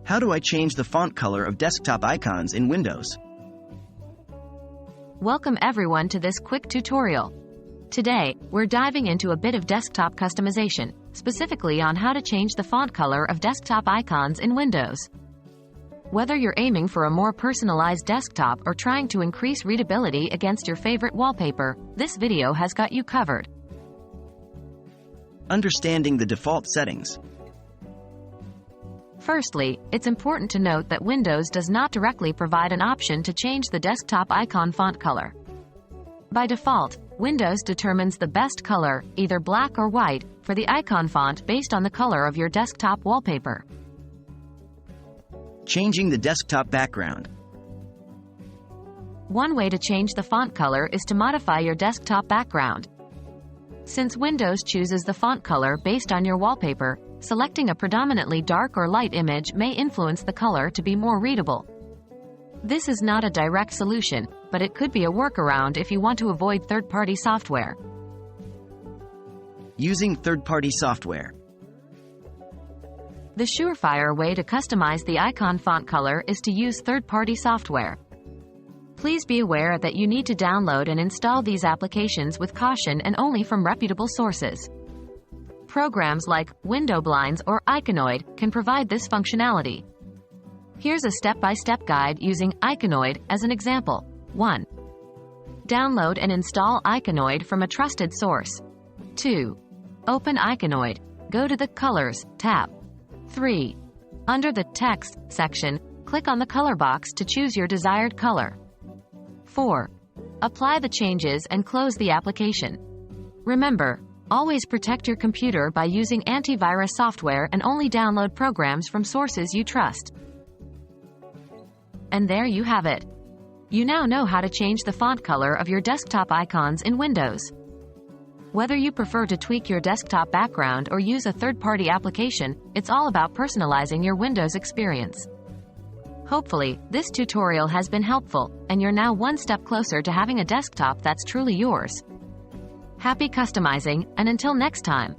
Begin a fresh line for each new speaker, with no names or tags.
How do I change the font color of desktop icons in Windows?
Welcome everyone to this quick tutorial. Today, we're diving into a bit of desktop customization, specifically on how to change the font color of desktop icons in Windows. Whether you're aiming for a more personalized desktop or trying to increase readability against your favorite wallpaper, this video has got you covered.
Understanding the default settings.
Firstly, it's important to note that Windows does not directly provide an option to change the desktop icon font color. By default, Windows determines the best color, either black or white, for the icon font based on the color of your desktop wallpaper.
Changing the desktop background.
One way to change the font color is to modify your desktop background. Since Windows chooses the font color based on your wallpaper, selecting a predominantly dark or light image may influence the color to be more readable. This is not a direct solution, but it could be a workaround if you want to avoid third-party software.
Using third-party software.
The surefire way to customize the icon font color is to use third-party software. Please be aware that you need to download and install these applications with caution and only from reputable sources. Programs like Windowblinds or Iconoid can provide this functionality. Here's a step-by-step guide using Iconoid as an example. 1. Download and install Iconoid from a trusted source. 2. Open Iconoid. Go to the Colors tab. 3. Under the Text section, click on the color box to choose your desired color. 4. Apply the changes and close the application. Remember, always protect your computer by using antivirus software and only download programs from sources you trust. And there you have it. You now know how to change the font color of your desktop icons in Windows. Whether you prefer to tweak your desktop background or use a third-party application, it's all about personalizing your Windows experience. Hopefully, this tutorial has been helpful, and you're now one step closer to having a desktop that's truly yours. Happy customizing, and until next time.